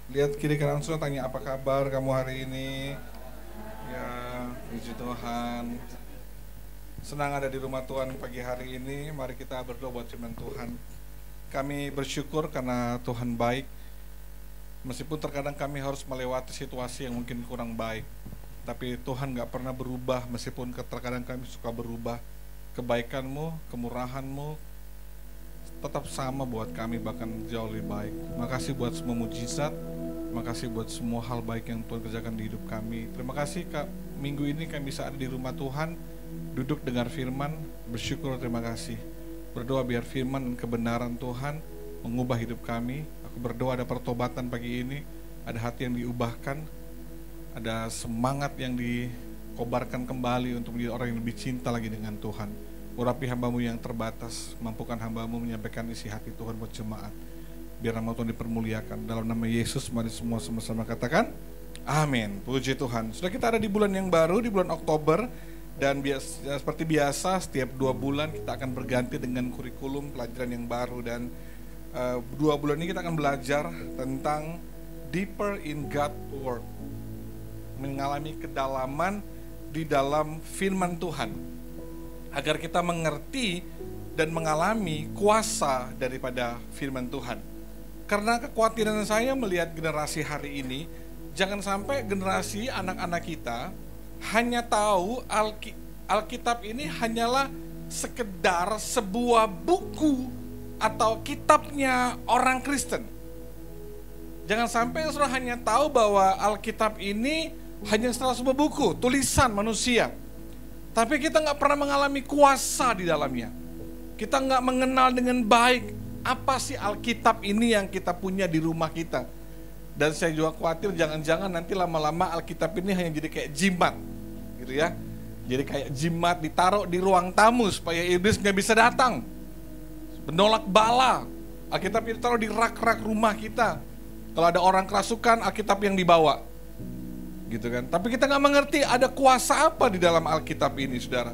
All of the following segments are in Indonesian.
Lihat kiri kanan saudara, tanya apa kabar kamu hari ini. Ya, puji Tuhan. Senang ada di rumah Tuhan pagi hari ini. Mari kita berdoa buat firman Tuhan. Kami bersyukur karena Tuhan baik. Meskipun terkadang kami harus melewati situasi yang mungkin kurang baik, tapi Tuhan gak pernah berubah. Meskipun terkadang kami suka berubah, kebaikan-Mu, kemurahan-Mu tetap sama buat kami, bahkan jauh lebih baik. Makasih buat semua mujizat, makasih buat semua hal baik yang Tuhan kerjakan di hidup kami. Terima kasih Kak, minggu ini kami bisa ada di rumah Tuhan, duduk dengar firman, bersyukur, terima kasih. Berdoa biar firman dan kebenaran Tuhan mengubah hidup kami. Aku berdoa ada pertobatan pagi ini, ada hati yang diubahkan, ada semangat yang dikobarkan kembali untuk menjadi orang yang lebih cinta lagi dengan Tuhan. Urapi hamba-Mu yang terbatas, mampukan hamba-Mu menyampaikan isi hati Tuhan buat jemaat. Biar nama Tuhan dipermuliakan. Dalam nama Yesus, mari semua sama-sama katakan amin. Puji Tuhan. Sudah kita ada di bulan yang baru, di bulan Oktober. Dan seperti biasa, setiap 2 bulan kita akan berganti dengan kurikulum pelajaran yang baru. Dan 2 bulan ini kita akan belajar tentang deeper in God's Word, mengalami kedalaman di dalam firman Tuhan, agar kita mengerti dan mengalami kuasa daripada firman Tuhan. Karena kekhawatiran saya melihat generasi hari ini, jangan sampai generasi anak-anak kita hanya tahu Alkitab ini hanyalah sekedar sebuah buku atau kitabnya orang Kristen. Jangan sampai saudara hanya tahu bahwa Alkitab ini hanya sebuah buku, tulisan manusia, tapi kita nggak pernah mengalami kuasa di dalamnya. Kita nggak mengenal dengan baik apa sih Alkitab ini yang kita punya di rumah kita. Dan saya juga khawatir jangan-jangan nanti lama-lama Alkitab ini hanya jadi kayak jimat, gitu ya. Jadi kayak jimat ditaruh di ruang tamu supaya iblis nggak bisa datang. Menolak bala, Alkitab itu ditaruh di rak-rak rumah kita. Kalau ada orang kerasukan, Alkitab yang dibawa, gitu kan. Tapi kita nggak mengerti ada kuasa apa di dalam Alkitab ini, saudara.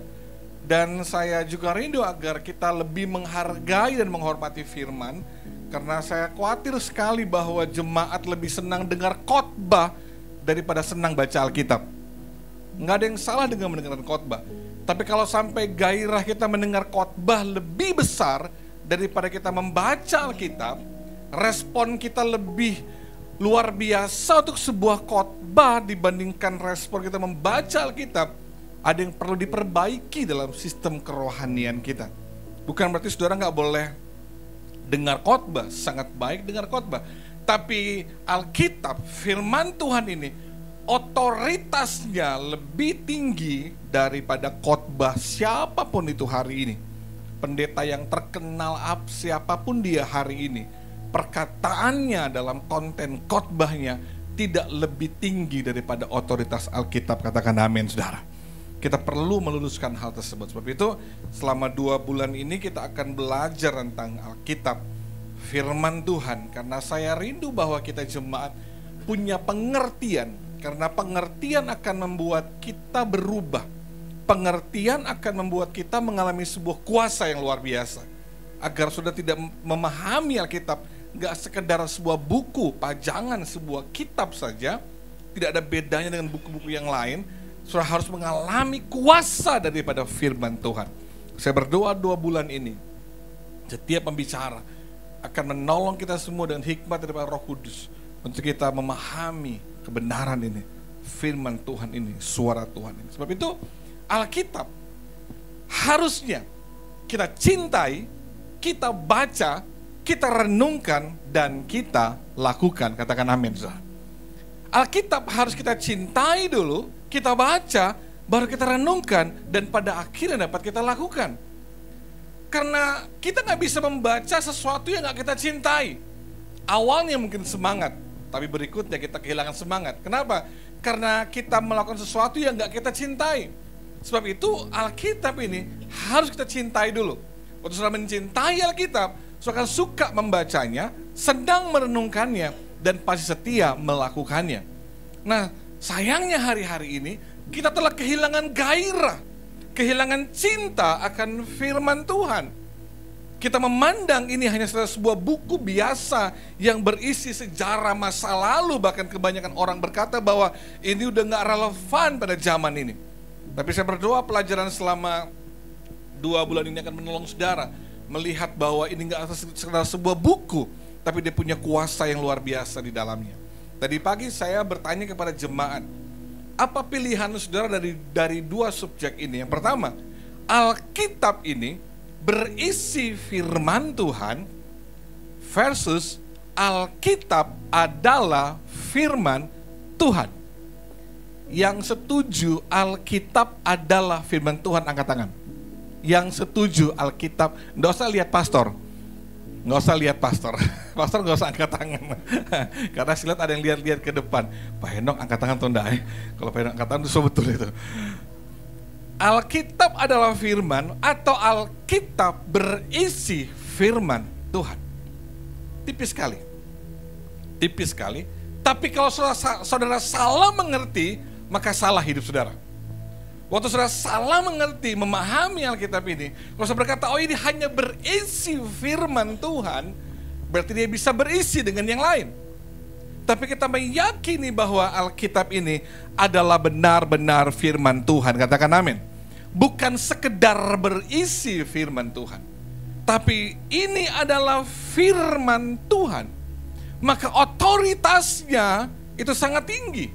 Dan saya juga rindu agar kita lebih menghargai dan menghormati firman, karena saya khawatir sekali bahwa jemaat lebih senang dengar khotbah daripada senang baca Alkitab. Nggak ada yang salah dengan mendengarkan khotbah, tapi kalau sampai gairah kita mendengar khotbah lebih besar daripada kita membaca Alkitab, respon kita lebih luar biasa untuk sebuah khotbah dibandingkan respon kita membaca Alkitab. Ada yang perlu diperbaiki dalam sistem kerohanian kita. Bukan berarti saudara nggak boleh dengar khotbah, sangat baik dengar khotbah. Tapi Alkitab, firman Tuhan ini, otoritasnya lebih tinggi daripada khotbah siapapun itu hari ini. Pendeta yang terkenal siapapun dia hari ini, perkataannya dalam konten khotbahnya tidak lebih tinggi daripada otoritas Alkitab. Katakan amin, saudara. Kita perlu meluruskan hal tersebut. Sebab itu selama 2 bulan ini kita akan belajar tentang Alkitab, firman Tuhan. Karena saya rindu bahwa kita jemaat punya pengertian. Karena pengertian akan membuat kita berubah. Pengertian akan membuat kita mengalami sebuah kuasa yang luar biasa. Agar sudah tidak memahami Alkitab gak sekedar sebuah buku, pajangan sebuah kitab saja, tidak ada bedanya dengan buku-buku yang lain. Saudara harus mengalami kuasa daripada firman Tuhan. Saya berdoa 2 bulan ini, setiap pembicara akan menolong kita semua dengan hikmat daripada Roh Kudus, untuk kita memahami kebenaran ini, firman Tuhan ini, suara Tuhan ini. Sebab itu Alkitab harusnya kita cintai, kita baca, kita renungkan, dan kita lakukan. Katakan amin, saudara. Alkitab harus kita cintai dulu, kita baca, baru kita renungkan, dan pada akhirnya dapat kita lakukan. Karena kita gak bisa membaca sesuatu yang gak kita cintai. Awalnya mungkin semangat, tapi berikutnya kita kehilangan semangat. Kenapa? Karena kita melakukan sesuatu yang gak kita cintai. Sebab itu Alkitab ini harus kita cintai dulu. Waktu saudara mencintai Alkitab, saudara akan suka membacanya, sedang merenungkannya, dan pasti setia melakukannya. Nah, sayangnya hari-hari ini kita telah kehilangan gairah, kehilangan cinta akan firman Tuhan. Kita memandang ini hanya sebuah buku biasa yang berisi sejarah masa lalu. Bahkan kebanyakan orang berkata bahwa ini udah gak relevan pada zaman ini. Tapi saya berdoa pelajaran selama 2 bulan ini akan menolong saudara melihat bahwa ini gak sekedar sebuah buku, tapi dia punya kuasa yang luar biasa di dalamnya. Tadi pagi saya bertanya kepada jemaat, apa pilihan saudara dari 2 subjek ini? Yang pertama, Alkitab ini berisi firman Tuhan versus Alkitab adalah firman Tuhan. Yang setuju Alkitab adalah firman Tuhan, angkat tangan. Yang setuju Alkitab, nggak usah lihat pastor, nggak usah lihat pastor, pastor nggak usah angkat tangan, karena silat ada yang lihat-lihat ke depan. Pak Henok angkat tangan tuh enggak? Kalau Pak Henok angkat tangan itu betul itu. Alkitab adalah firman atau Alkitab berisi firman Tuhan. Tipis sekali. Tipis sekali. Tapi kalau saudara salah mengerti, maka salah hidup saudara. Waktu saudara salah mengerti, memahami Alkitab ini, kalau saudara berkata, oh ini hanya berisi firman Tuhan, berarti dia bisa berisi dengan yang lain. Tapi kita meyakini bahwa Alkitab ini adalah benar-benar firman Tuhan. Katakan amin. Bukan sekedar berisi firman Tuhan, tapi ini adalah firman Tuhan. Maka otoritasnya itu sangat tinggi.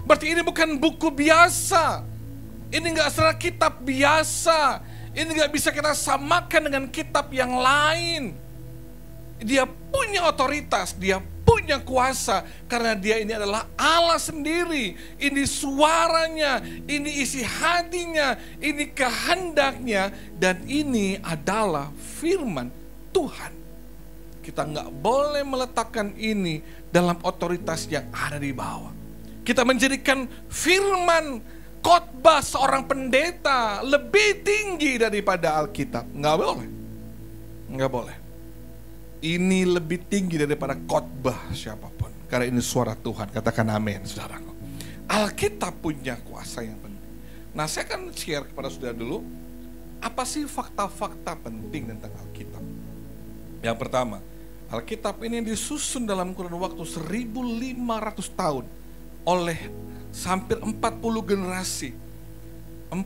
Berarti ini bukan buku biasa. Ini gak sekedar kitab biasa. Ini gak bisa kita samakan dengan kitab yang lain. Dia punya otoritas, dia punya kuasa, karena dia ini adalah Allah sendiri. Ini suaranya, ini isi hatinya, ini kehendaknya, dan ini adalah firman Tuhan. Kita nggak boleh meletakkan ini dalam otoritas yang ada di bawah. Kita menjadikan firman khotbah seorang pendeta lebih tinggi daripada Alkitab. Nggak boleh. Nggak boleh. Ini lebih tinggi daripada khotbah siapapun, karena ini suara Tuhan. Katakan amin, saudaraku. Alkitab punya kuasa yang penting. Nah, saya akan share kepada saudara dulu, apa sih fakta-fakta penting tentang Alkitab. Yang pertama, Alkitab ini disusun dalam kurun waktu 1500 tahun oleh hampir 40 generasi, 40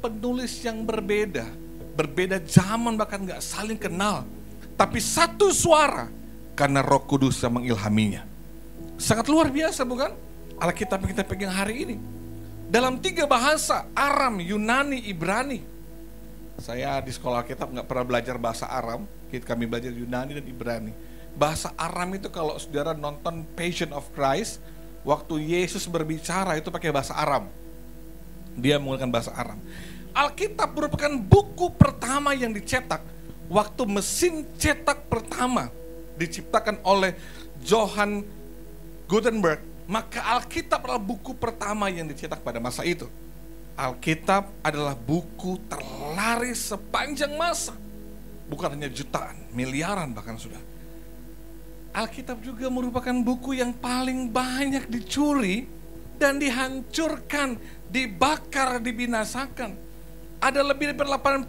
penulis yang berbeda zaman, bahkan gak saling kenal. Tapi satu suara, karena Roh Kudus yang mengilhaminya. Sangat luar biasa, bukan? Alkitab yang kita pegang hari ini dalam 3 bahasa, Aram, Yunani, Ibrani. Saya di sekolah Alkitab nggak pernah belajar bahasa Aram, kami belajar Yunani dan Ibrani. Bahasa Aram itu kalau saudara nonton Passion of Christ, waktu Yesus berbicara itu pakai bahasa Aram. Dia menggunakan bahasa Aram. Alkitab merupakan buku pertama yang dicetak waktu mesin cetak pertama diciptakan oleh Johann Gutenberg. Maka Alkitab adalah buku pertama yang dicetak pada masa itu. Alkitab adalah buku terlaris sepanjang masa. Bukan hanya jutaan, miliaran bahkan sudah. Alkitab juga merupakan buku yang paling banyak dicuri dan dihancurkan, dibakar, dibinasakan. Ada lebih dari 80.000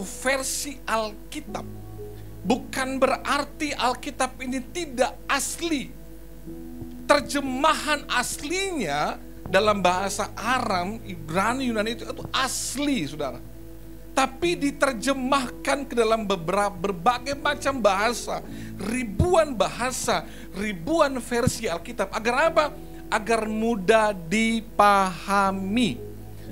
versi Alkitab. Bukan berarti Alkitab ini tidak asli. Terjemahan aslinya dalam bahasa Aram, Ibrani, Yunani itu asli, saudara. Tapi diterjemahkan ke dalam berbagai macam bahasa, ribuan versi Alkitab. Agar apa? Agar mudah dipahami,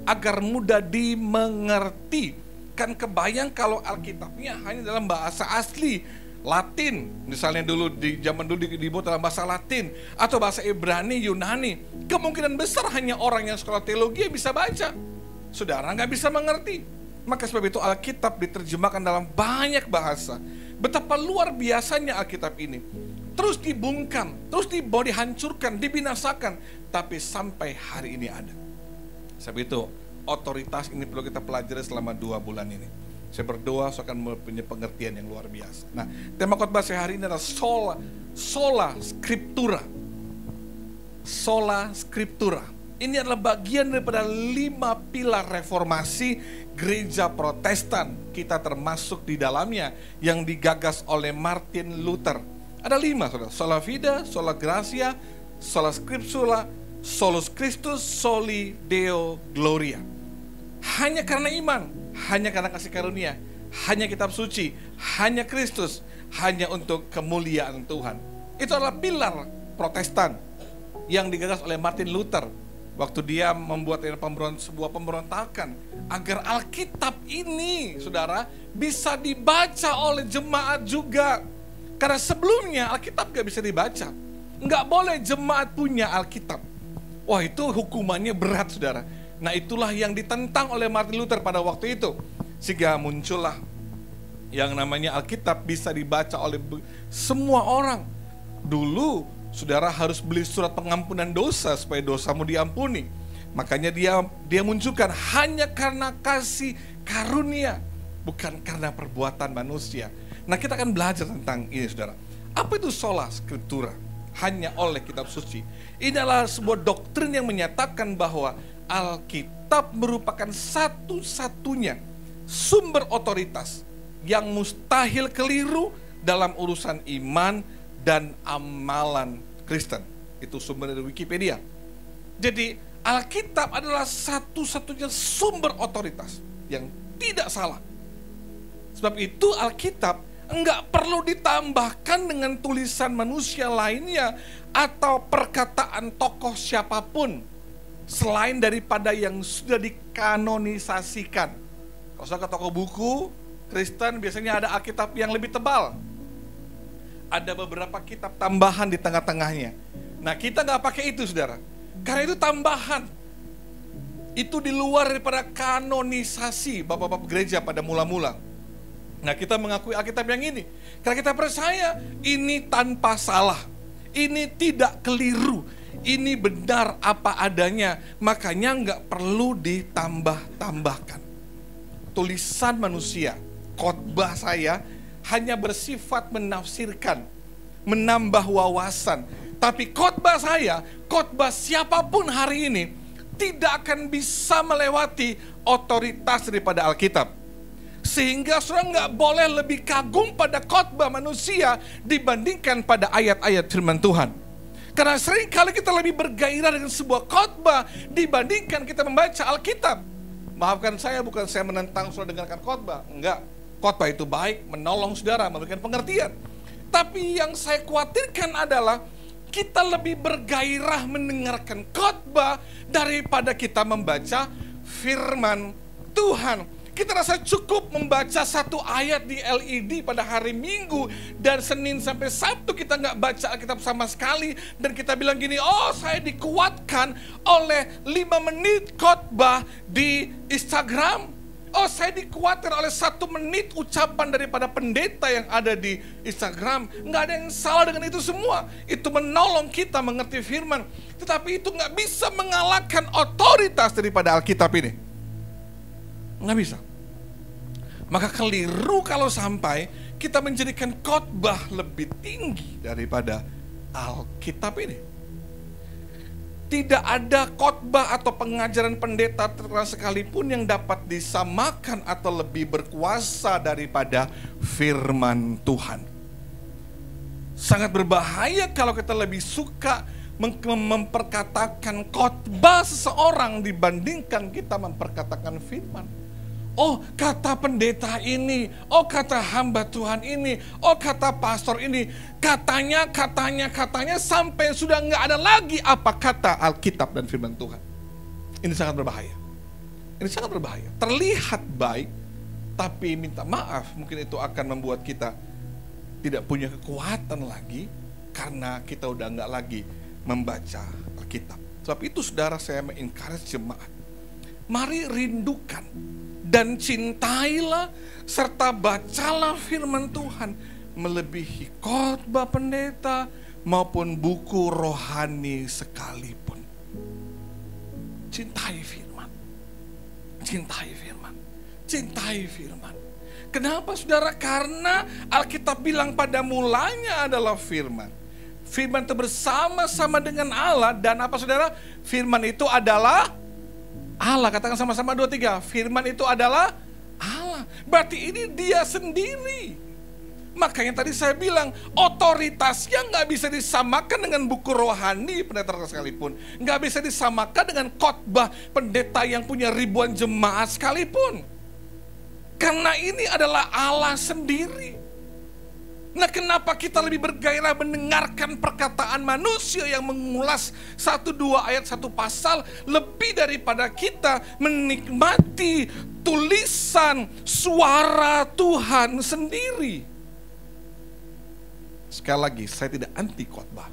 agar mudah dimengerti. Kan kebayang kalau Alkitabnya hanya dalam bahasa asli Latin, misalnya dulu di zaman dulu dibuat dalam bahasa Latin atau bahasa Ibrani, Yunani, kemungkinan besar hanya orang yang sekolah teologi bisa baca. Saudara nggak bisa mengerti. Maka sebab itu Alkitab diterjemahkan dalam banyak bahasa. Betapa luar biasanya Alkitab ini. Terus dibungkam, terus dihancurkan, dibinasakan, tapi sampai hari ini ada. Sebab itu otoritas ini perlu kita pelajari selama 2 bulan ini. Saya berdoa saya akan mempunyai pengertian yang luar biasa. Nah, tema khotbah saya hari ini adalah sola scriptura. Sola scriptura. Ini adalah bagian daripada 5 pilar reformasi, gereja Protestan, kita termasuk di dalamnya, yang digagas oleh Martin Luther. Ada 5, saudara. Sola Fide, Sola Gratia, Sola Scriptura, Solus Christus, Soli Deo Gloria. Hanya karena iman, hanya karena kasih karunia, hanya kitab suci, hanya Kristus, hanya untuk kemuliaan Tuhan. Itu adalah pilar Protestan yang digagas oleh Martin Luther waktu dia membuat sebuah pemberontakan agar Alkitab ini, saudara, bisa dibaca oleh jemaat juga. Karena sebelumnya Alkitab gak bisa dibaca. Nggak boleh jemaat punya Alkitab. Wah, itu hukumannya berat, saudara. Nah, itulah yang ditentang oleh Martin Luther pada waktu itu. Sehingga muncullah yang namanya Alkitab bisa dibaca oleh semua orang. Dulu, saudara harus beli surat pengampunan dosa supaya dosamu diampuni. Makanya dia munculkan hanya karena kasih karunia, bukan karena perbuatan manusia. Nah, kita akan belajar tentang ini, saudara. Apa itu sola scriptura? Hanya oleh kitab suci. Ini adalah sebuah doktrin yang menyatakan bahwa Alkitab merupakan satu-satunya sumber otoritas yang mustahil keliru dalam urusan iman dan amalan Kristen. Itu sumber dari Wikipedia. Jadi Alkitab adalah satu-satunya sumber otoritas yang tidak salah. Sebab itu Alkitab enggak perlu ditambahkan dengan tulisan manusia lainnya atau perkataan tokoh siapapun selain daripada yang sudah dikanonisasikan. Kalau saya ke toko buku Kristen biasanya ada Alkitab yang lebih tebal. Ada beberapa kitab tambahan di tengah-tengahnya. Nah, kita nggak pakai itu, saudara. Karena itu tambahan. Itu di luar daripada kanonisasi bapak-bapak gereja pada mula-mula. Nah, kita mengakui Alkitab yang ini. Karena kita percaya ini tanpa salah. Ini tidak keliru. Ini benar apa adanya. Makanya nggak perlu ditambah-tambahkan. Tulisan manusia, khotbah saya hanya bersifat menafsirkan, menambah wawasan. Tapi khotbah saya, khotbah siapapun hari ini tidak akan bisa melewati otoritas daripada Alkitab. Sehingga saudara nggak boleh lebih kagum pada khotbah manusia dibandingkan pada ayat-ayat firman Tuhan. Karena seringkali kita lebih bergairah dengan sebuah khotbah dibandingkan kita membaca Alkitab. Maafkan saya, bukan saya menentang saudara dengarkan khotbah. Enggak, khotbah itu baik, menolong saudara, memberikan pengertian. Tapi yang saya khawatirkan adalah kita lebih bergairah mendengarkan khotbah daripada kita membaca firman Tuhan. Kita rasa cukup membaca satu ayat di LED pada hari Minggu dan Senin sampai Sabtu kita nggak baca Alkitab sama sekali, dan kita bilang gini, oh saya dikuatkan oleh 5 menit khotbah di Instagram. Oh, saya dikuatkan oleh 1 menit ucapan daripada pendeta yang ada di Instagram. Nggak ada yang salah dengan itu semua. Itu menolong kita mengerti firman. Tetapi itu nggak bisa mengalahkan otoritas daripada Alkitab ini. Nggak bisa. Maka keliru kalau sampai kita menjadikan khotbah lebih tinggi daripada Alkitab ini. Tidak ada khotbah atau pengajaran pendeta terkenal sekalipun yang dapat disamakan atau lebih berkuasa daripada firman Tuhan. Sangat berbahaya kalau kita lebih suka memperkatakan khotbah seseorang dibandingkan kita memperkatakan firman. Oh, kata pendeta ini, oh kata hamba Tuhan ini, oh kata pastor ini, katanya sampai sudah nggak ada lagi apa kata Alkitab dan firman Tuhan. Ini sangat berbahaya. Ini sangat berbahaya. Terlihat baik, tapi minta maaf, mungkin itu akan membuat kita tidak punya kekuatan lagi karena kita udah nggak lagi membaca Alkitab. Sebab itu saudara, saya mengencourage jemaat, mari rindukan dan cintailah serta bacalah firman Tuhan melebihi khotbah pendeta maupun buku rohani sekalipun. Cintai firman. Cintai firman. Cintai firman. Kenapa saudara? Karena Alkitab bilang pada mulanya adalah firman. Firman itu bersama-sama dengan Allah, dan apa saudara? Firman itu adalah Allah. Katakan sama-sama 2, 3. Firman itu adalah Allah. Berarti ini dia sendiri. Makanya tadi saya bilang, otoritasnya nggak bisa disamakan dengan buku rohani pendeta sekalipun. Nggak bisa disamakan dengan khotbah pendeta yang punya ribuan jemaat sekalipun. Karena ini adalah Allah sendiri. Nah, kenapa kita lebih bergairah mendengarkan perkataan manusia yang mengulas 1-2 ayat 1 pasal lebih daripada kita menikmati tulisan suara Tuhan sendiri? Sekali lagi, saya tidak anti khotbah.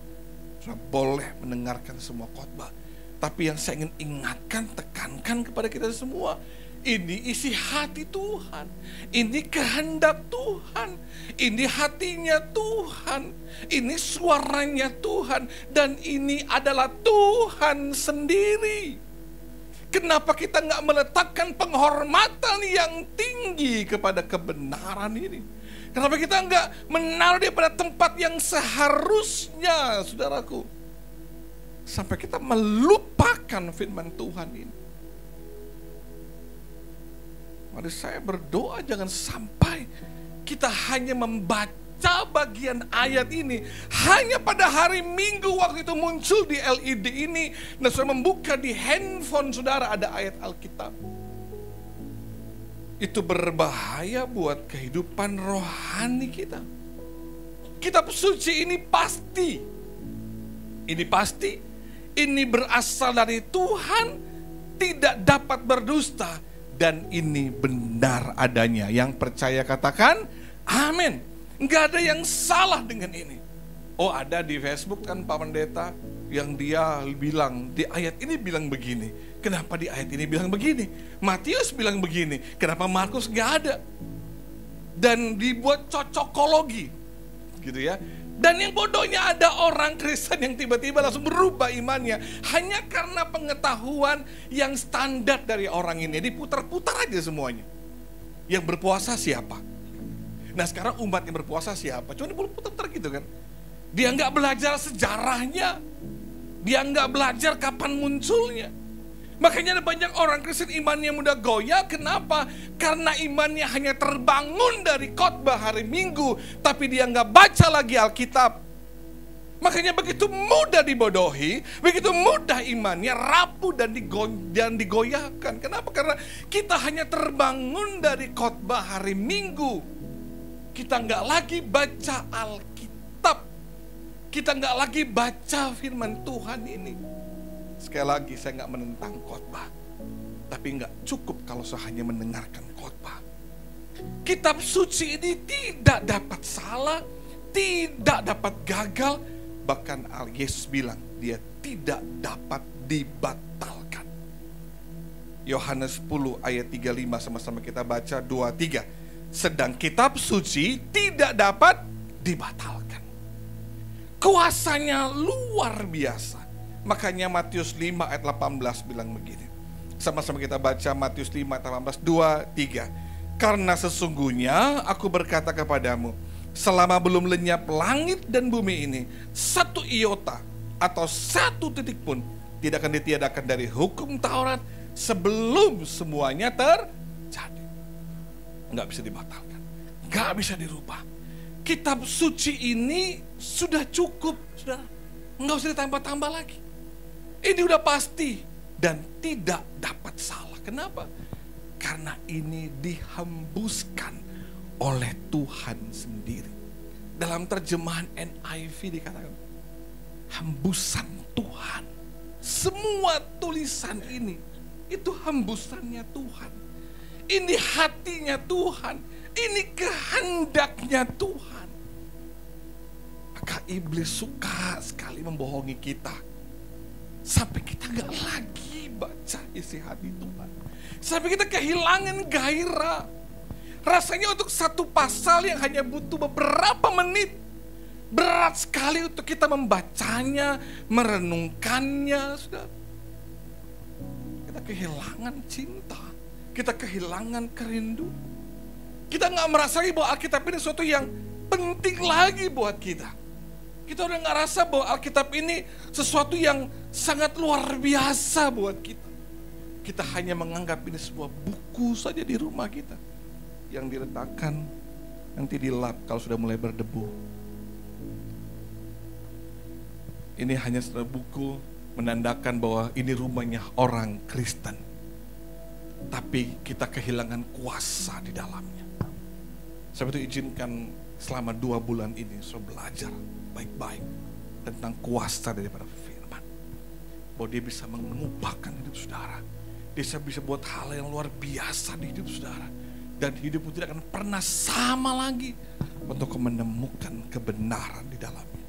Sudah boleh mendengarkan semua khotbah. Tapi yang saya ingin ingatkan, tekankan kepada kita semua, ini isi hati Tuhan, ini kehendak Tuhan, ini hatinya Tuhan, ini suaranya Tuhan, dan ini adalah Tuhan sendiri. Kenapa kita nggak meletakkan penghormatan yang tinggi kepada kebenaran ini? Kenapa kita nggak menaruh dia pada tempat yang seharusnya, saudaraku? Sampai kita melupakan firman Tuhan ini. Mari saya berdoa jangan sampai kita hanya membaca bagian ayat ini hanya pada hari Minggu waktu itu muncul di LED ini, dan saudara membuka di handphone saudara ada ayat Alkitab. Itu berbahaya buat kehidupan rohani kita. Kitab suci ini pasti, ini berasal dari Tuhan, tidak dapat berdusta, dan ini benar adanya. Yang percaya katakan amin. Nggak ada yang salah dengan ini. Oh, ada di Facebook kan Pak Pendeta yang dia bilang di ayat ini bilang begini. Kenapa di ayat ini bilang begini? Matius bilang begini. Kenapa Markus nggak ada? Dan dibuat cocokologi, gitu ya. Dan yang bodohnya ada orang Kristen yang tiba-tiba langsung berubah imannya hanya karena pengetahuan yang standar dari orang ini. Diputar-putar aja semuanya. Yang berpuasa siapa? Nah, sekarang umat yang berpuasa siapa? Cuma diputar-putar gitu kan. Dia nggak belajar sejarahnya. Dia nggak belajar kapan munculnya. Makanya ada banyak orang Kristen imannya mudah goyah. Kenapa? Karena imannya hanya terbangun dari khotbah hari Minggu, tapi dia nggak baca lagi Alkitab. Makanya begitu mudah dibodohi, begitu mudah imannya rapuh dan digoyahkan. Kenapa? Karena kita hanya terbangun dari khotbah hari Minggu. Kita nggak lagi baca Alkitab. Kita nggak lagi baca firman Tuhan ini. Sekali lagi saya nggak menentang khotbah, tapi nggak cukup kalau saya hanya mendengarkan khotbah. Kitab suci ini tidak dapat salah, tidak dapat gagal, bahkan Yesus bilang dia tidak dapat dibatalkan. Yohanes 10 ayat 35 sama-sama kita baca 2-3. Sedang kitab suci tidak dapat dibatalkan. Kuasanya luar biasa. Makanya Matius 5 ayat 18 bilang begini. Sama-sama kita baca Matius 5 ayat 18, 2-3. Karena sesungguhnya aku berkata kepadamu, selama belum lenyap langit dan bumi ini, 1 iota atau 1 titik pun tidak akan ditiadakan dari hukum Taurat sebelum semuanya terjadi. Nggak bisa dibatalkan, nggak bisa dirubah. Kitab suci ini sudah cukup, sudah nggak usah ditambah-tambah lagi. Ini udah pasti dan tidak dapat salah. Kenapa? Karena ini dihembuskan oleh Tuhan sendiri. Dalam terjemahan NIV dikatakan hembusan Tuhan. Semua tulisan ini itu hembusannya Tuhan. Ini hatinya Tuhan. Ini kehendaknya Tuhan. Maka iblis suka sekali membohongi kita. Sampai kita gak lagi baca isi hati Tuhan. Sampai kita kehilangan gairah. Rasanya untuk 1 pasal yang hanya butuh beberapa menit, berat sekali untuk kita membacanya, merenungkannya. Sudah. Kita kehilangan cinta. Kita kehilangan kerindu. Kita gak merasa lagi bahwa Alkitab ini sesuatu yang penting lagi buat kita. Kita udah gak rasa bahwa Alkitab ini sesuatu yang sangat luar biasa buat kita. Kita hanya menganggap ini sebuah buku saja di rumah kita, yang diletakkan, nanti dilap kalau sudah mulai berdebu. Ini hanya sebuah buku menandakan bahwa ini rumahnya orang Kristen. Tapi kita kehilangan kuasa di dalamnya. Sebab itu izinkan selama 2 bulan ini saya belajar baik-baik tentang kuasa daripada firman. Bahwa dia bisa mengubahkan hidup saudara. Dia bisa buat hal yang luar biasa di hidup saudara. Dan hidupmu tidak akan pernah sama lagi untuk menemukan kebenaran di dalamnya.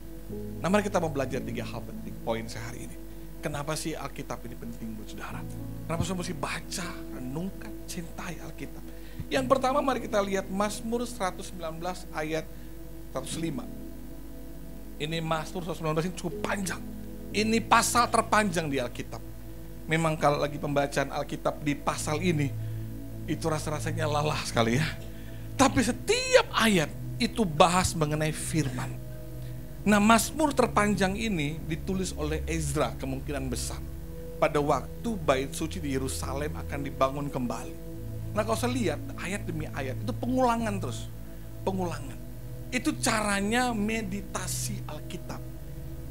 Nah, mari kita mau belajar 3 hal penting poin sehari ini. Kenapa sih Alkitab ini penting buat saudara? Kenapa saudara mesti baca, renungkan, cintai Alkitab? Yang pertama mari kita lihat Mazmur 119 ayat 105. Ini Mazmur 119 ini cukup panjang. Ini pasal terpanjang di Alkitab. Memang kalau lagi pembacaan Alkitab di pasal ini, itu rasa-rasanya lelah sekali ya. Tapi setiap ayat itu bahas mengenai firman. Nah, Mazmur terpanjang ini ditulis oleh Ezra kemungkinan besar. Pada waktu bait suci di Yerusalem akan dibangun kembali. Nah, kalau saya lihat ayat demi ayat itu pengulangan terus. Pengulangan. Itu caranya meditasi Alkitab.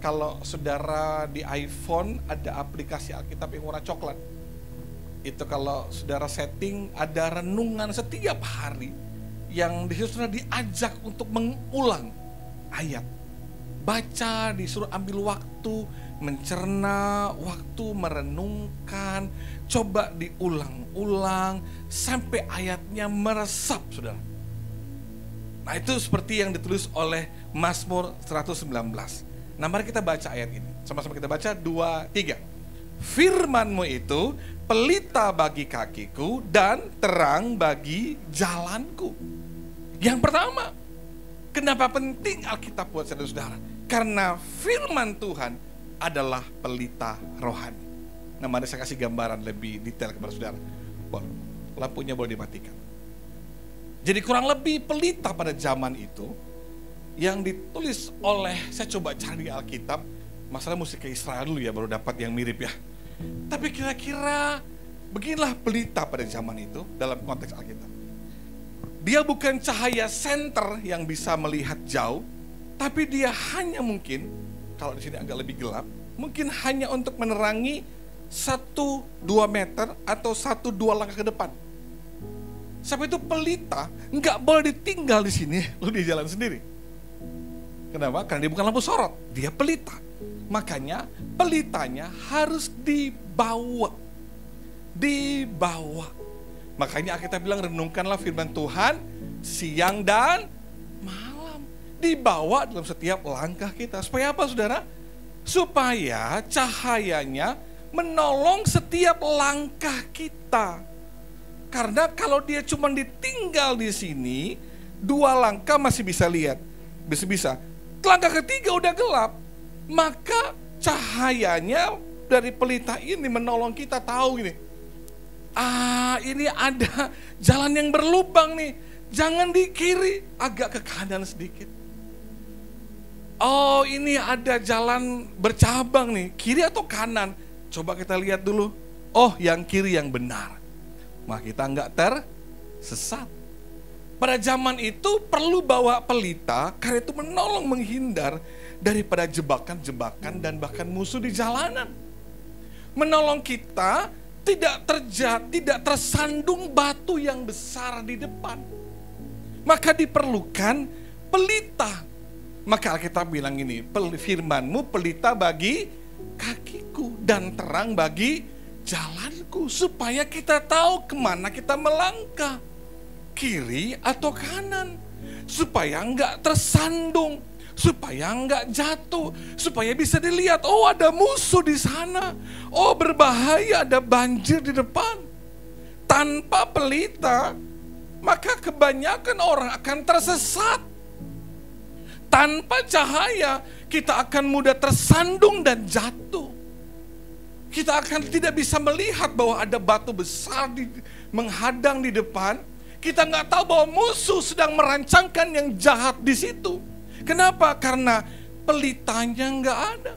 Kalau saudara di iPhone ada aplikasi Alkitab yang warna coklat. Itu kalau saudara setting ada renungan setiap hari yang disitu saudara diajak untuk mengulang ayat. Baca, disuruh ambil waktu, mencerna, waktu merenungkan, coba diulang-ulang sampai ayatnya meresap, saudara. Nah, itu seperti yang ditulis oleh Mazmur 119. Nah, mari kita baca ayat ini. Sama-sama kita baca 2, 3. Firman-Mu itu pelita bagi kakiku dan terang bagi jalanku. Yang pertama, kenapa penting Alkitab buat saudara-saudara? Karena firman Tuhan adalah pelita rohani. Nah, mari saya kasih gambaran lebih detail kepada saudara. Lampunya boleh dimatikan. Jadi kurang lebih pelita pada zaman itu yang ditulis oleh, saya coba cari di Alkitab, masalah mesti ke Israel dulu ya baru dapat yang mirip ya. Tapi kira-kira beginilah pelita pada zaman itu dalam konteks Alkitab. Dia bukan cahaya senter yang bisa melihat jauh, tapi dia hanya mungkin, kalau di sini agak lebih gelap, mungkin hanya untuk menerangi 1-2 meter atau 1-2 langkah ke depan. Sebab itu pelita nggak boleh ditinggal di sini, lu di jalan sendiri. Kenapa? Karena dia bukan lampu sorot, dia pelita. Makanya pelitanya harus dibawa. Makanya kita bilang renungkanlah firman Tuhan siang dan malam. Dibawa dalam setiap langkah kita. Supaya apa, saudara? Supaya cahayanya menolong setiap langkah kita. Karena kalau dia cuma ditinggal di sini, 2 langkah masih bisa lihat. Bisa-bisa. Langkah ketiga udah gelap, maka cahayanya dari pelita ini menolong kita tahu gini. Ini ada jalan yang berlubang nih. Jangan di kiri, agak ke kanan sedikit. Oh, ini ada jalan bercabang nih, kiri atau kanan? Coba kita lihat dulu. Oh, yang kiri yang benar. Maka kita nggak tersesat. Pada zaman itu perlu bawa pelita karena itu menolong menghindar daripada jebakan-jebakan dan bahkan musuh di jalanan. Menolong kita tidak tersandung batu yang besar di depan. Maka diperlukan pelita. Maka Alkitab bilang ini, firman-Mu pelita bagi kakiku dan terang bagi jalanku. Supaya kita tahu kemana kita melangkah. Kiri atau kanan, supaya enggak tersandung, supaya enggak jatuh, supaya bisa dilihat, oh ada musuh di sana, oh berbahaya, ada banjir di depan. Tanpa pelita, maka kebanyakan orang akan tersesat. Tanpa cahaya, kita akan mudah tersandung dan jatuh. Kita akan tidak bisa melihat bahwa ada batu besar menghadang di depan. Kita nggak tahu bahwa musuh sedang merancangkan yang jahat di situ. Kenapa? Karena pelitanya nggak ada.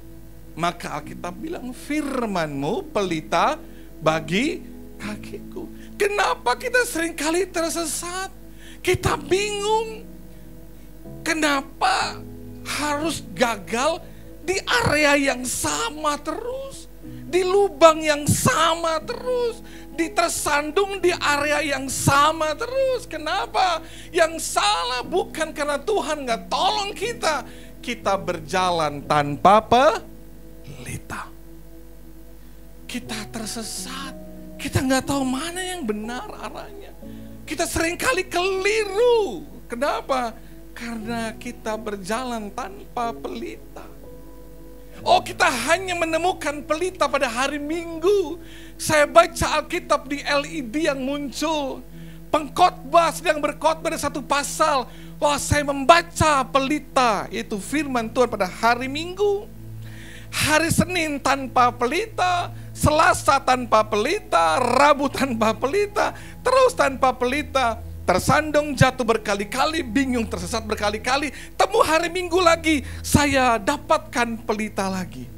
Maka Alkitab bilang firman-Mu pelita bagi kakiku. Kenapa kita seringkali tersesat? Kita bingung. Kenapa harus gagal di area yang sama terus? Di lubang yang sama terus, tersandung di area yang sama terus. Kenapa? Yang salah bukan karena Tuhan gak tolong kita. Kita berjalan tanpa pelita. Kita tersesat. Kita gak tahu mana yang benar arahnya. Kita seringkali keliru. Kenapa? Karena kita berjalan tanpa pelita. Oh, kita hanya menemukan pelita pada hari Minggu. Saya baca Alkitab di LED yang muncul. Pengkhotbah sedang berkhotbah dari satu pasal. Wah, saya membaca pelita, yaitu firman Tuhan pada hari Minggu. Hari Senin tanpa pelita, Selasa tanpa pelita, Rabu tanpa pelita, terus tanpa pelita. Tersandung, jatuh berkali-kali, bingung, tersesat berkali-kali. Temu hari Minggu lagi, saya dapatkan pelita lagi.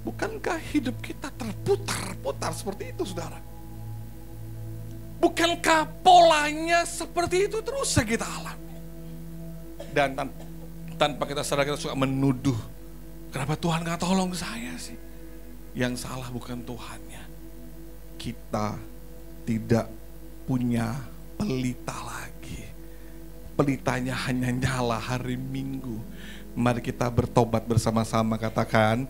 Bukankah hidup kita terputar-putar seperti itu, saudara? Bukankah polanya seperti itu terus kita alami? Dan tanpa kita sadar, kita suka menuduh. Kenapa Tuhan gak tolong saya sih? Yang salah bukan Tuhannya. Kita tidak punya pelita lagi. Pelitanya hanya nyala hari Minggu. Mari kita bertobat bersama-sama, katakan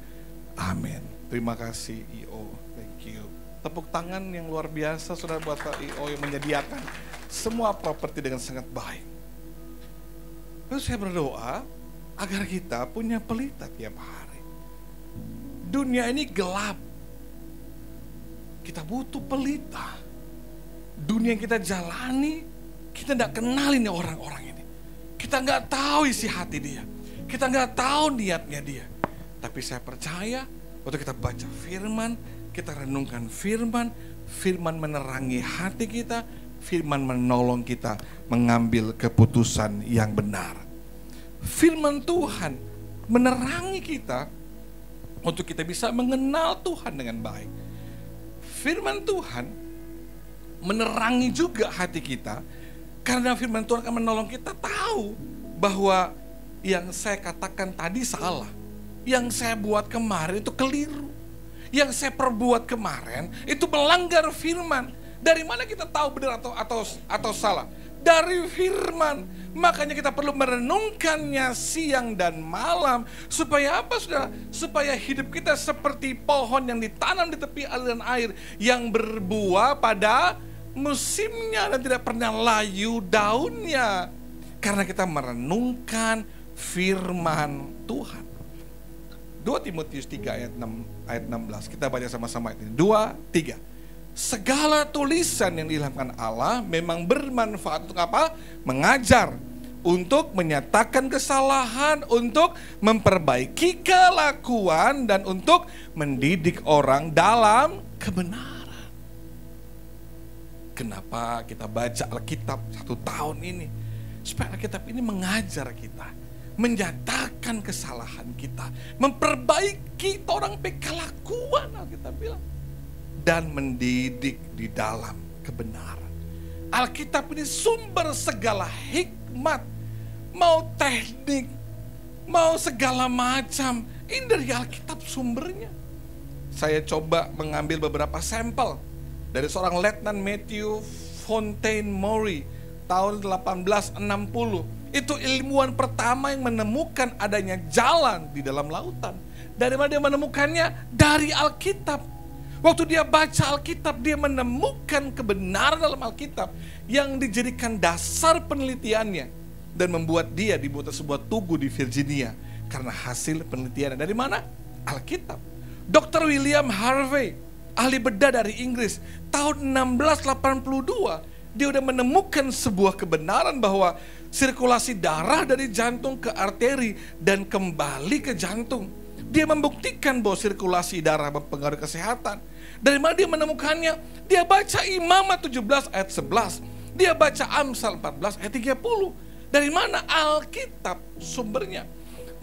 amin. Terima kasih I.O. Thank you. Tepuk tangan yang luar biasa saudara buat I.O. yang menyediakan semua properti dengan sangat baik. Lalu saya berdoa agar kita punya pelita tiap hari. Dunia ini gelap. Kita butuh pelita. Dunia yang kita jalani, kita tidak kenal ini orang-orang ini. Kita nggak tahu isi hati dia. Kita nggak tahu niatnya dia. Tapi saya percaya, waktu kita baca firman, kita renungkan firman, firman menerangi hati kita, firman menolong kita mengambil keputusan yang benar. Firman Tuhan menerangi kita untuk kita bisa mengenal Tuhan dengan baik. Firman Tuhan menerangi juga hati kita, karena firman Tuhan akan menolong kita tahu bahwa yang saya katakan tadi salah, yang saya buat kemarin itu keliru, yang saya perbuat kemarin itu melanggar firman. Dari mana kita tahu benar atau salah? Dari firman. Makanya kita perlu merenungkannya siang dan malam. Supaya apa, saudara? Supaya hidup kita seperti pohon yang ditanam di tepi aliran air, yang berbuah pada musimnya dan tidak pernah layu daunnya, karena kita merenungkan firman Tuhan. 2 Timotius 3 ayat 16, kita baca sama-sama ini. 2, 3. Segala tulisan yang diilhamkan Allah memang bermanfaat untuk apa? Mengajar, untuk menyatakan kesalahan, untuk memperbaiki kelakuan, dan untuk mendidik orang dalam kebenaran. Kenapa kita baca Alkitab 1 tahun ini? Supaya Alkitab ini mengajar kita, menyatakan kesalahan kita, memperbaiki orang kelakuan, Alkitab bilang, dan mendidik di dalam kebenaran. Alkitab ini sumber segala hikmat, mau teknik, mau segala macam, ini dari Alkitab sumbernya. Saya coba mengambil beberapa sampel dari seorang Letnan Matthew Fontaine Maury tahun 1860. Itu ilmuwan pertama yang menemukan adanya jalan di dalam lautan. Dari mana dia menemukannya? Dari Alkitab. Waktu dia baca Alkitab, dia menemukan kebenaran dalam Alkitab yang dijadikan dasar penelitiannya, dan membuat dia dibuat sebuah tugu di Virginia karena hasil penelitiannya. Dari mana? Alkitab. Dr. William Harvey, ahli bedah dari Inggris, tahun 1682, dia udah menemukan sebuah kebenaran bahwa sirkulasi darah dari jantung ke arteri dan kembali ke jantung. Dia membuktikan bahwa sirkulasi darah mempengaruhi kesehatan. Dari mana dia menemukannya? Dia baca Imamat 17 ayat 11. Dia baca Amsal 14 ayat 30. Dari mana? Alkitab sumbernya.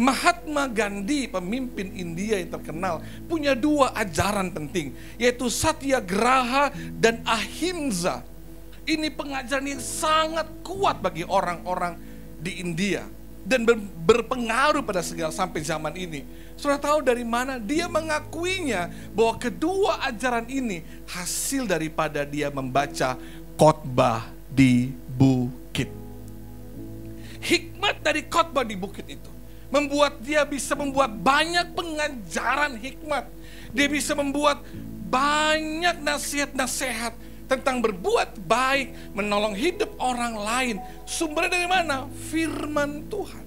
Mahatma Gandhi, pemimpin India yang terkenal, punya 2 ajaran penting, yaitu Satyagraha dan Ahimsa. Ini pengajaran yang sangat kuat bagi orang-orang di India dan berpengaruh pada segala sampai zaman ini. Saudara tahu dari mana? Dia mengakuinya bahwa kedua ajaran ini hasil daripada dia membaca khotbah di bukit. Hikmat dari khotbah di bukit itu membuat dia bisa membuat banyak pengajaran hikmat. Dia bisa membuat banyak nasihat-nasihat tentang berbuat baik, menolong hidup orang lain. Sumbernya dari mana? Firman Tuhan.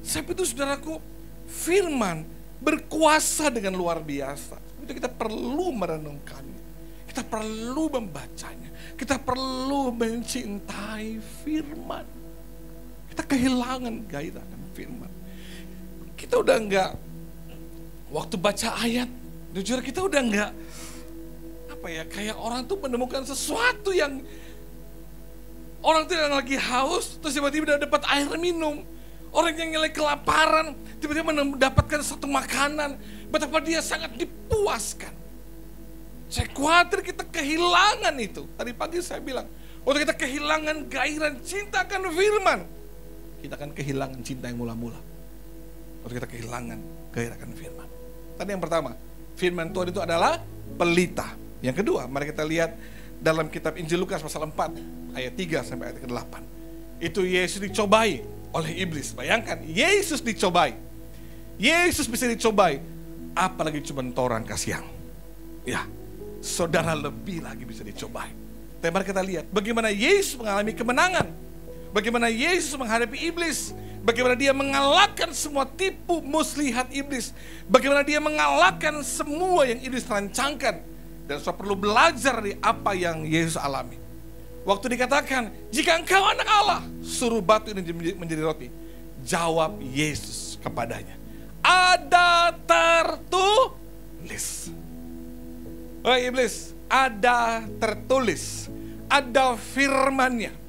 Sebab itu saudaraku, firman berkuasa dengan luar biasa. Itu kita perlu merenungkannya. Kita perlu membacanya. Kita perlu mencintai firman. Kita kehilangan gairah dengan firman. Kita udah enggak, waktu baca ayat, jujur kita udah enggak, kayak orang tuh menemukan sesuatu yang orang tuh yang lagi haus, terus tiba-tiba dapat air minum. Orang yang lagi kelaparan, tiba-tiba mendapatkan satu makanan, betapa dia sangat dipuaskan. Saya khawatir kita kehilangan itu. Tadi pagi saya bilang, waktu kita kehilangan gairah cinta akan firman, kita akan kehilangan cinta yang mula-mula. Waktu kita kehilangan gairah akan firman. Tadi yang pertama, firman Tuhan itu adalah pelita. Yang kedua, mari kita lihat dalam kitab Injil Lukas pasal 4 ayat 3 sampai ayat ke-8. Itu Yesus dicobai oleh iblis. Bayangkan, Yesus dicobai. Yesus bisa dicobai, apalagi cuma orang kasihan. Ya, saudara lebih lagi bisa dicobai. Tapi mari kita lihat bagaimana Yesus mengalami kemenangan. Bagaimana Yesus menghadapi iblis. Bagaimana dia mengalahkan semua tipu muslihat iblis. Bagaimana dia mengalahkan semua yang iblis rancangkan. Dan saya perlu belajar dari apa yang Yesus alami. Waktu dikatakan, jika engkau anak Allah, suruh batu ini menjadi roti. Jawab Yesus kepadanya, ada tertulis. Oh iblis, ada tertulis. Ada firmannya.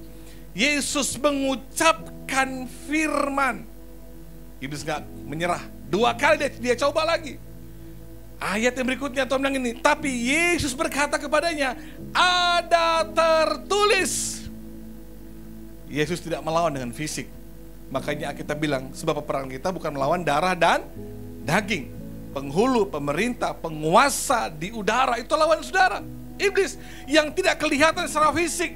Yesus mengucapkan firman. Iblis gak menyerah. 2 kali dia coba lagi. Ayat yang berikutnya Tuhan bilang ini, tapi Yesus berkata kepadanya, ada tertulis. Yesus tidak melawan dengan fisik. Makanya kita bilang, sebab peperangan kita bukan melawan darah dan daging. Penghulu, pemerintah, penguasa di udara, itu lawan saudara. Iblis yang tidak kelihatan secara fisik,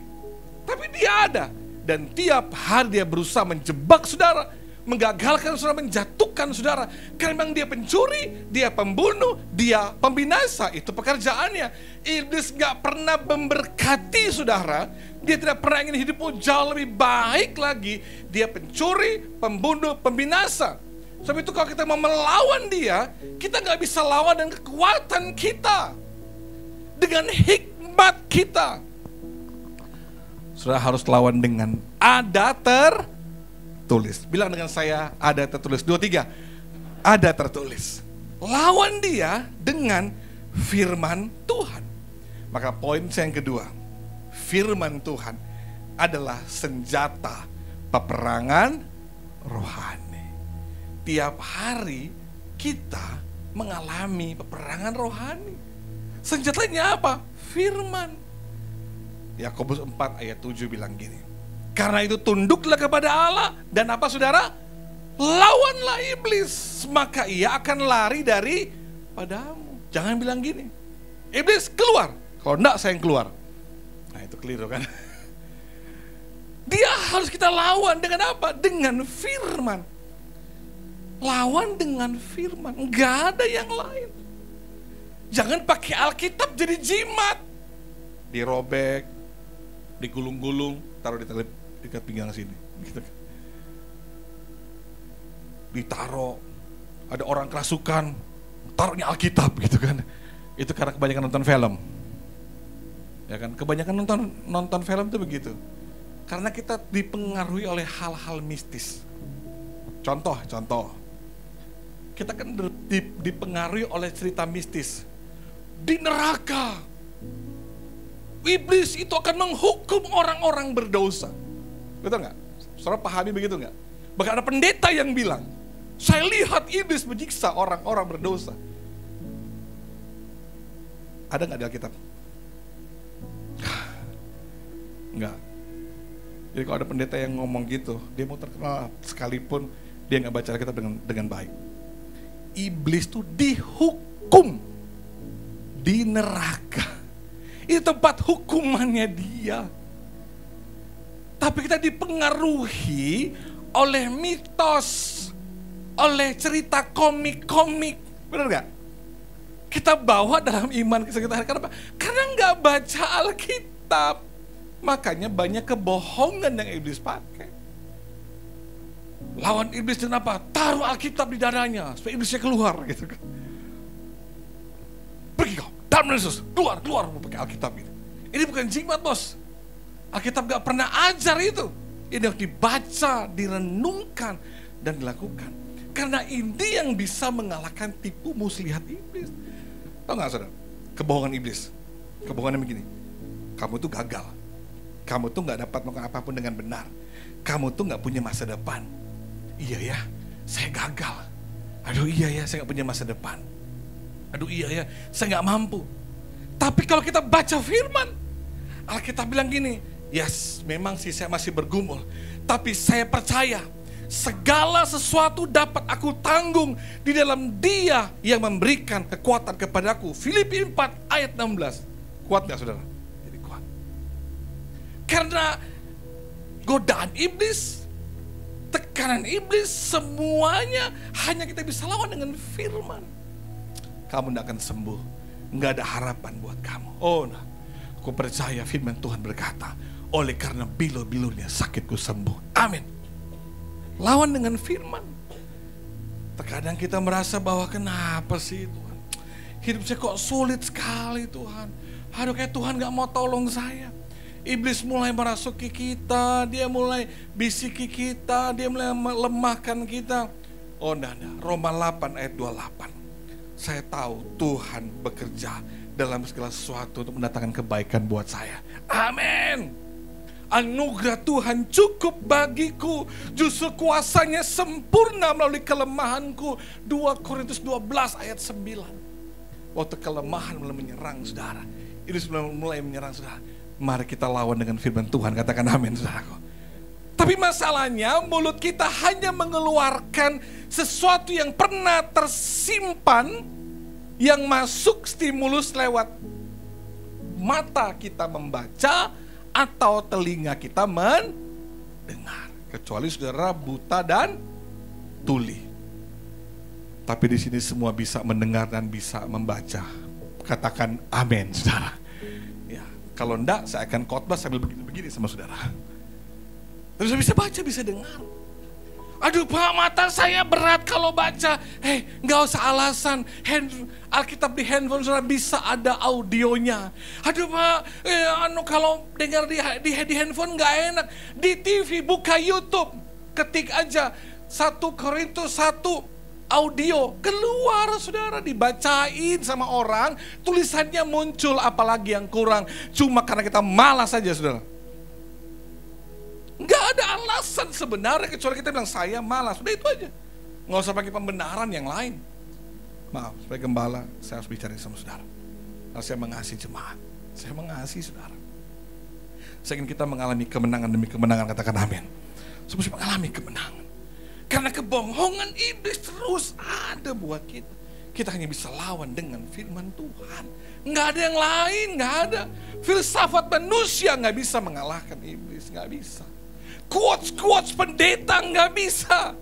tapi dia ada. Dan tiap hari dia berusaha menjebak saudara, menggagalkan saudara, menjatuhkan saudara. Karena memang dia pencuri, dia pembunuh, dia pembinasa. Itu pekerjaannya. Iblis gak pernah memberkati saudara. Dia tidak pernah ingin hidupmu jauh lebih baik lagi. Dia pencuri, pembunuh, pembinasa. Sebab itu kalau kita mau melawan dia, kita gak bisa lawan dengan kekuatan kita, dengan hikmat kita. Saudara harus lawan dengan ada tertulis. Bilang dengan saya, ada tertulis. 2, 3. Ada tertulis. Lawan dia dengan firman Tuhan. Maka poin saya yang kedua, firman Tuhan adalah senjata peperangan rohani. Tiap hari kita mengalami peperangan rohani. Senjatanya apa? Firman. Yakobus 4 ayat 7 bilang gini, karena itu tunduklah kepada Allah, dan apa saudara? Lawanlah iblis, maka ia akan lari dari padamu. Jangan bilang gini, iblis keluar, kalau enggak saya yang keluar. Nah itu keliru kan. Dia harus kita lawan dengan apa? Dengan firman. Lawan dengan firman, enggak ada yang lain. Jangan pakai Alkitab jadi jimat, dirobek, digulung-gulung, taruh di dekat pinggang sini, gitu. Ditaruh, ada orang kerasukan, taruhnya Alkitab, gitu kan. Itu karena kebanyakan nonton film, ya kan? Kebanyakan nonton film itu begitu, karena kita dipengaruhi oleh hal-hal mistis. Contoh, kita kan dipengaruhi oleh cerita mistis. Di neraka, iblis itu akan menghukum orang-orang berdosa. Betul nggak? Saudara pahami begitu nggak? Bahkan ada pendeta yang bilang, Saya lihat iblis menyiksa orang-orang berdosa. Ada nggak di Alkitab? Enggak. Jadi kalau ada pendeta yang ngomong gitu, dia mau terkenal sekalipun dia nggak baca Alkitab dengan baik. Iblis tuh dihukum di neraka. Itu tempat hukumannya dia. Tapi kita dipengaruhi oleh mitos, oleh cerita komik-komik. Benar gak? Kita bawa dalam iman kita. Kenapa? Karena nggak baca Alkitab. Makanya banyak kebohongan yang iblis pakai. Lawan iblis dengan apa? Taruh Alkitab di dadanya supaya iblisnya keluar gitu kan. Pergi kau, dalam Yesus, keluar mau pakai Alkitab gitu. Ini bukan jimat, bos. Alkitab gak pernah ajar itu. Ini harus dibaca, direnungkan, dan dilakukan. Karena ini yang bisa mengalahkan tipu muslihat iblis. Tahu gak saudara? Kebohongan iblis. Kebohongannya begini. Kamu tuh gagal. Kamu tuh gak dapat melakukan apapun dengan benar. Kamu tuh gak punya masa depan. Iya ya, saya gagal. Aduh iya ya, saya gak punya masa depan. Aduh iya ya, saya gak mampu. Tapi kalau kita baca firman, Alkitab bilang gini, yes, memang sih saya masih bergumul, tapi saya percaya segala sesuatu dapat aku tanggung di dalam Dia yang memberikan kekuatan kepadaku. Filipi 4 ayat 16. Kuat gak saudara? Jadi kuat. Karena godaan iblis, tekanan iblis, semuanya hanya kita bisa lawan dengan firman. Kamu tidak akan sembuh, nggak ada harapan buat kamu. Oh, nah, aku percaya firman Tuhan berkata, oleh karena bilu-bilunya sakitku sembuh. Amin. Lawan dengan firman. Terkadang kita merasa bahwa kenapa sih Tuhan, hidup saya kok sulit sekali Tuhan. Aduh, kayak Tuhan nggak mau tolong saya. Iblis mulai merasuki kita, dia mulai bisiki kita, dia mulai melemahkan kita. Oh, nah, Roma 8 ayat 28. Saya tahu Tuhan bekerja dalam segala sesuatu untuk mendatangkan kebaikan buat saya. Amin. Anugerah Tuhan cukup bagiku, justru kuasanya sempurna melalui kelemahanku. 2 Korintus 12 ayat 9. Waktu kelemahan mulai menyerang saudara, iblis mulai menyerang saudara, mari kita lawan dengan firman Tuhan. Katakan amin saudaraku. Tapi masalahnya mulut kita hanya mengeluarkan sesuatu yang pernah tersimpan, yang masuk stimulus lewat mata kita membaca atau telinga kita mendengar. Kecuali saudara buta dan tuli. Tapi di sini semua bisa mendengar dan bisa membaca. Katakan amin saudara. Ya, kalau enggak saya akan khotbah sambil begini sama saudara. Terus bisa baca, bisa dengar. Aduh Pak, mata saya berat kalau baca. Nggak usah alasan. Alkitab di handphone saudara bisa ada audionya. Aduh Pak, kalau dengar di handphone nggak enak. Di TV buka YouTube, ketik aja 1 Korintus 1 audio, keluar saudara, dibacain sama orang, tulisannya muncul, apalagi yang kurang. Cuma karena kita malas saja saudara. Nggak ada alasan sebenarnya kecuali kita bilang saya malas. Udah itu aja. Nggak usah pakai pembenaran yang lain. Maaf, sebagai gembala saya harus bicara sama saudara. Karena saya mengasihi jemaat. Saya mengasihi saudara. Saya ingin kita mengalami kemenangan demi kemenangan. Katakan amin. Saya mesti mengalami kemenangan. Karena kebohongan iblis terus ada buat kita. Kita hanya bisa lawan dengan firman Tuhan. Nggak ada yang lain, nggak ada. Filsafat manusia nggak bisa mengalahkan iblis, nggak bisa. Quotes pendeta nggak bisa.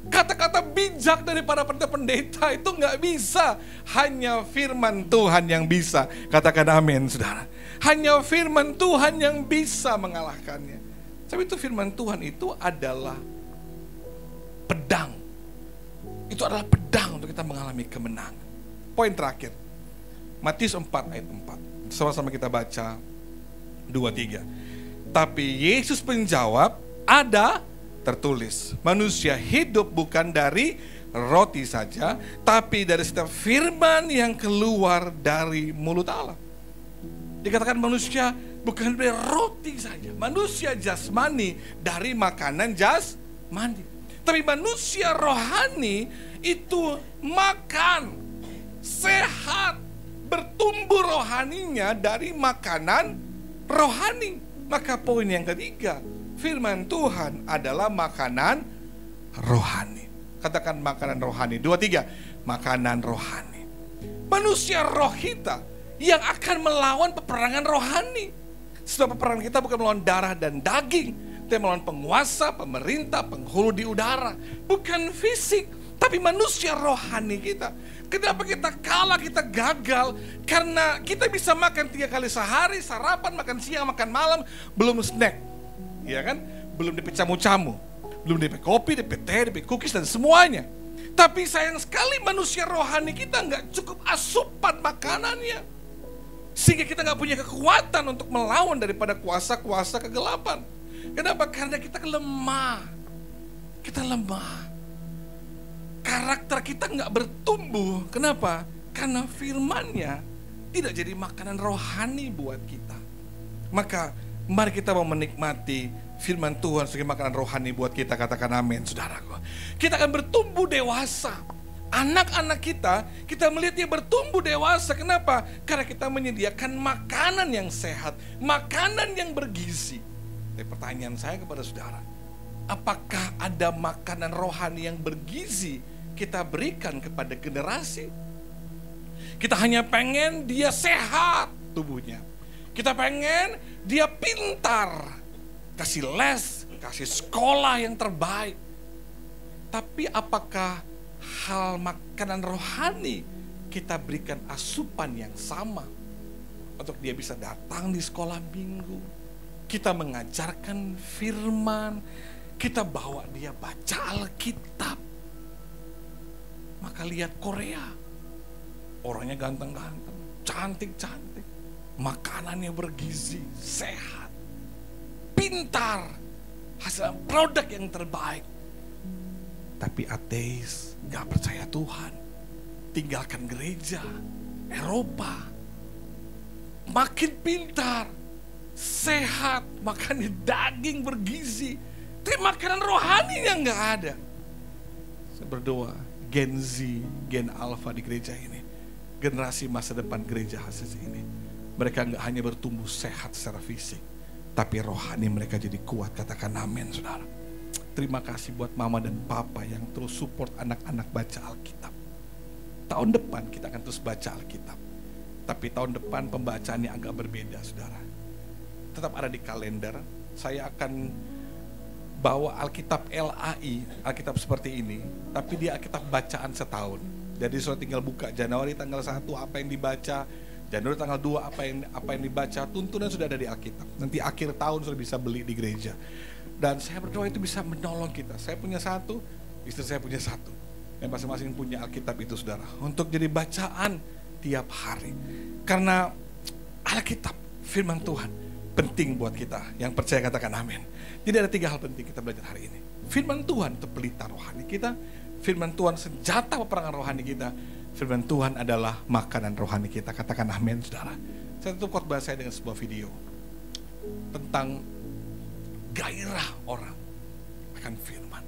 Kata-kata bijak daripada pendeta itu nggak bisa. Hanya firman Tuhan yang bisa. Katakan amin saudara. Hanya firman Tuhan yang bisa mengalahkannya. Tapi itu firman Tuhan itu adalah pedang. Itu adalah pedang untuk kita mengalami kemenangan. Poin terakhir, Matius 4 ayat 4. Sama-sama kita baca 2-3. Tapi Yesus menjawab, ada tertulis, manusia hidup bukan dari roti saja, tapi dari setiap firman yang keluar dari mulut Allah. Dikatakan manusia bukan dari roti saja, manusia jasmani dari makanan jasmani. Tapi manusia rohani itu makan, sehat, bertumbuh rohaninya dari makanan rohani. Maka poin yang ketiga, firman Tuhan adalah makanan rohani. Katakan makanan rohani. 2, 3, makanan rohani. Manusia roh kita yang akan melawan peperangan rohani. Sebab peperangan kita bukan melawan darah dan daging, tapi melawan penguasa, pemerintah, penghulu di udara. Bukan fisik, tapi manusia rohani kita. Kenapa kita kalah, kita gagal? Karena kita bisa makan 3 kali sehari, sarapan, makan siang, makan malam, belum snack, ya kan? Belum DP camu-camu, belum DP kopi, DP teh, DP cookies dan semuanya. Tapi sayang sekali manusia rohani kita nggak cukup asupan makanannya, sehingga kita nggak punya kekuatan untuk melawan daripada kuasa-kuasa kegelapan. Kenapa? Karena kita lemah. Kita lemah. Karakter kita nggak bertumbuh. Kenapa? Karena firman-Nya tidak jadi makanan rohani buat kita. Maka mari kita mau menikmati firman Tuhan sebagai makanan rohani buat kita. Katakan amin, saudaraku. Kita akan bertumbuh dewasa. Anak-anak kita melihat dia bertumbuh dewasa. Kenapa? Karena kita menyediakan makanan yang sehat, makanan yang bergizi. Tapi pertanyaan saya kepada saudara, apakah ada makanan rohani yang bergizi kita berikan kepada generasi? Kita hanya pengen dia sehat tubuhnya. Kita pengen dia pintar, kasih les, kasih sekolah yang terbaik. Tapi apakah hal makanan rohani kita berikan asupan yang sama untuk dia bisa datang di sekolah minggu? Kita mengajarkan firman, kita bawa dia baca Alkitab. Maka lihat Korea, orangnya ganteng-ganteng, cantik-cantik, makanannya bergizi, sehat, pintar, hasil produk yang terbaik. Tapi ateis, gak percaya Tuhan, tinggalkan gereja. Eropa makin pintar, sehat, makan daging bergizi, tapi makanan rohaninya gak ada. Saya berdoa Gen Z, Gen Alpha di gereja ini, generasi masa depan gereja HCC ini, mereka gak hanya bertumbuh sehat secara fisik, tapi rohani mereka jadi kuat. Katakan amin, saudara. Terima kasih buat mama dan papa yang terus support anak-anak baca Alkitab. Tahun depan kita akan terus baca Alkitab. Tapi tahun depan pembacaannya agak berbeda, saudara. Tetap ada di kalender. Saya akan bawa Alkitab LAI, Alkitab seperti ini. Tapi dia Alkitab bacaan setahun. Jadi sudah tinggal buka Januari tanggal 1 apa yang dibaca, Januari tanggal 2 apa yang dibaca, tuntunan sudah ada di Alkitab. Nanti akhir tahun sudah bisa beli di gereja. Dan saya berdoa itu bisa menolong kita. Saya punya 1, istri saya punya 1. Dan masing-masing punya Alkitab itu, saudara. Untuk jadi bacaan tiap hari. Karena Alkitab, firman Tuhan, penting buat kita. Yang percaya katakan amin. Jadi ada 3 hal penting kita belajar hari ini. Firman Tuhan itu pelita rohani kita. Firman Tuhan senjata peperangan rohani kita. Firman Tuhan adalah makanan rohani kita. Katakan amin, saudara. Saya tutup khotbah saya dengan sebuah video tentang gairah orang akan firman.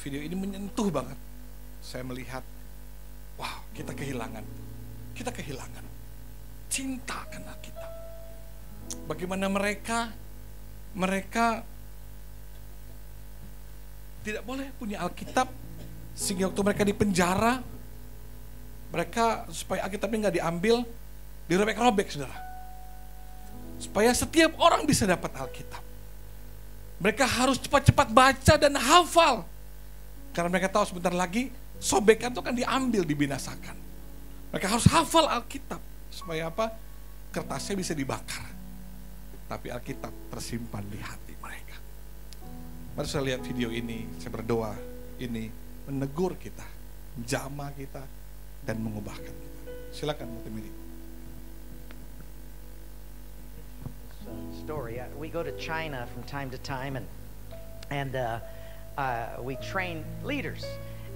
Video ini menyentuh banget. Saya melihat, wow, kita kehilangan cinta akan Alkitab. Bagaimana mereka tidak boleh punya Alkitab, sehingga waktu mereka di penjara, mereka supaya Alkitabnya nggak diambil, dirobek-robek, saudara. Supaya setiap orang bisa dapat Alkitab. Mereka harus cepat-cepat baca dan hafal. Karena mereka tahu sebentar lagi sobekan itu akan diambil, dibinasakan. Mereka harus hafal Alkitab. Supaya apa? Kertasnya bisa dibakar. Tapi Alkitab tersimpan di hati mereka. Mari saya lihat video ini, saya berdoa ini menegur kita, menjamah kita, dan mengubahkan kita. Silakan multimedia. Story. We go to China from time to time, and we train leaders.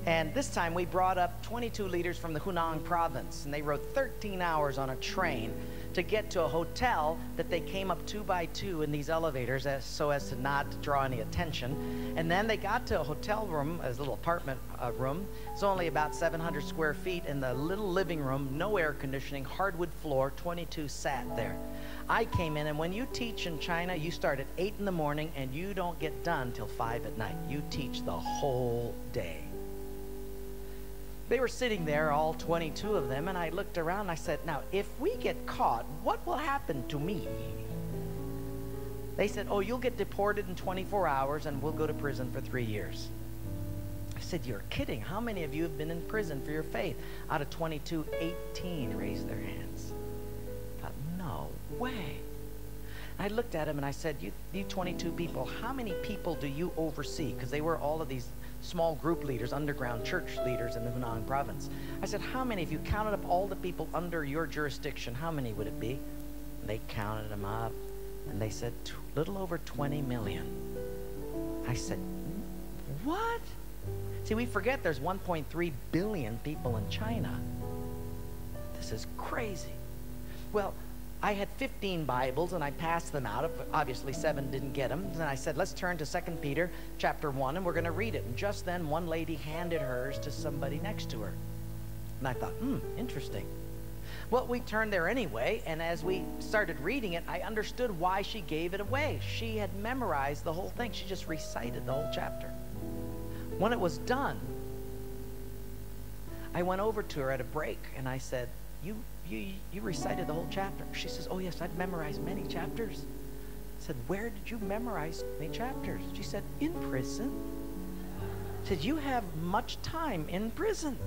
And this time we brought up 22 leaders from the Hunan province, and they rode 13 hours on a train to get to a hotel that they came up 2 by 2 in these elevators so as to not draw any attention. And then they got to a hotel room, a little apartment room. It's only about 700 square feet in the little living room, no air conditioning, hardwood floor, 22 sat there. I came in, and when you teach in China, you start at 8 in the morning and you don't get done till 5 at night. You teach the whole day. They were sitting there, all 22 of them, and I looked around and I said, now, if we get caught, what will happen to me? They said, oh, you'll get deported in 24 hours and we'll go to prison for 3 years. I said, you're kidding. How many of you have been in prison for your faith? Out of 22, 18 raised their hands. I thought, no way. I looked at him and I said, you 22 people, how many people do you oversee? Because they were all of these small group leaders, underground church leaders in the Hunan province. I said, how many, if you counted up all the people under your jurisdiction, how many would it be? And they counted them up, and they said, little over 20 million. I said, what? See, we forget there's 1.3 billion people in China. This is crazy. Well, I had 15 Bibles, and I passed them out. Obviously, 7 didn't get them. And I said, let's turn to 2 Peter chapter 1, and we're going to read it. And just then, one lady handed hers to somebody next to her. And I thought, interesting. Well, we turned there anyway, and as we started reading it, I understood why she gave it away. She had memorized the whole thing. She just recited the whole chapter. When it was done, I went over to her at a break, and I said, you recited the whole chapter. She says, oh yes, I've memorized many chapters. I said, where did you memorize many chapters? She said, in prison. I said, you have much time in prison.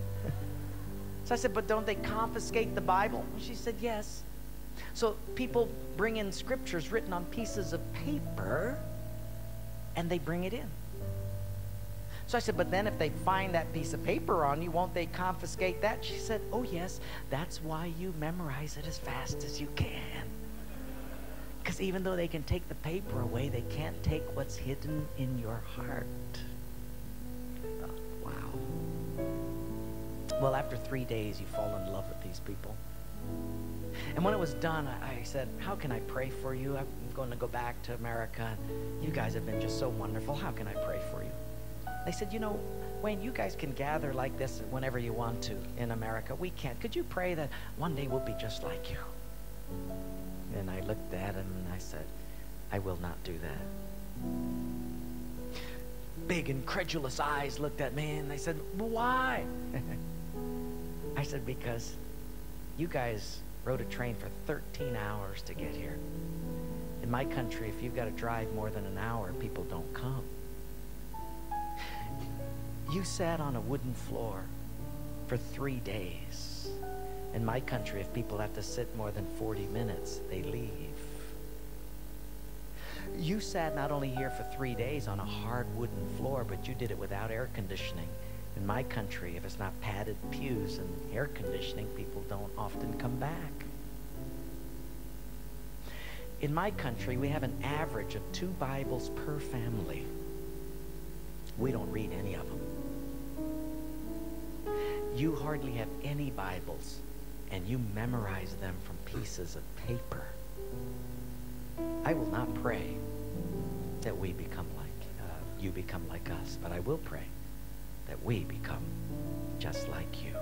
So I said, but don't they confiscate the Bible? And she said, yes. So people bring in scriptures written on pieces of paper, and they bring it in. So I said, but then if they find that piece of paper on you, won't they confiscate that? She said, oh yes, that's why you memorize it as fast as you can. Because even though they can take the paper away, they can't take what's hidden in your heart. Oh, wow. Well, after 3 days, you fall in love with these people. And when it was done, I said, how can I pray for you? I'm going to go back to America. You guys have been just so wonderful. How can I pray for you? They said, you know, Wayne, you guys can gather like this whenever you want to in America. We can't. Could you pray that one day we'll be just like you? And I looked at him and I said, I will not do that. Big incredulous eyes looked at me and they said, why? I said, because you guys rode a train for 13 hours to get here. In my country, if you've got to drive more than an hour, people don't come. You sat on a wooden floor for 3 days. In my country, if people have to sit more than 40 minutes, they leave. You sat not only here for 3 days on a hard wooden floor, but you did it without air conditioning. In my country, if it's not padded pews and air conditioning, people don't often come back. In my country, we have an average of 2 Bibles per family. We don't read any of them. You hardly have any Bibles, and you memorize them from pieces of paper. I will not pray that we become like, you become like us, but I will pray that we become just like you.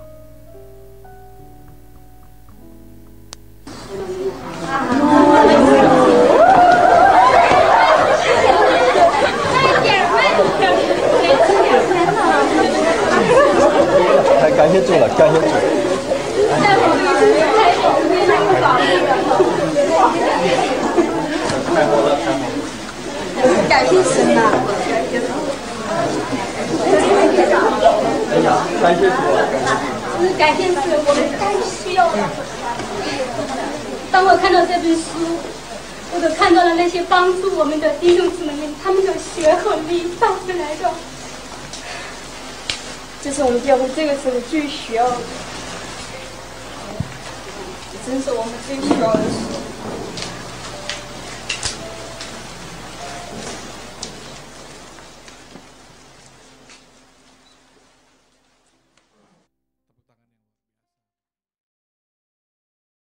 感谢神呐！感谢神，我们太需要了。当我看到这本书，我都看到了那些帮助我们的弟兄姊妹们，他们的血和力带回来的。这是我们教会这个时候最需要的，真是我们最需要的时候。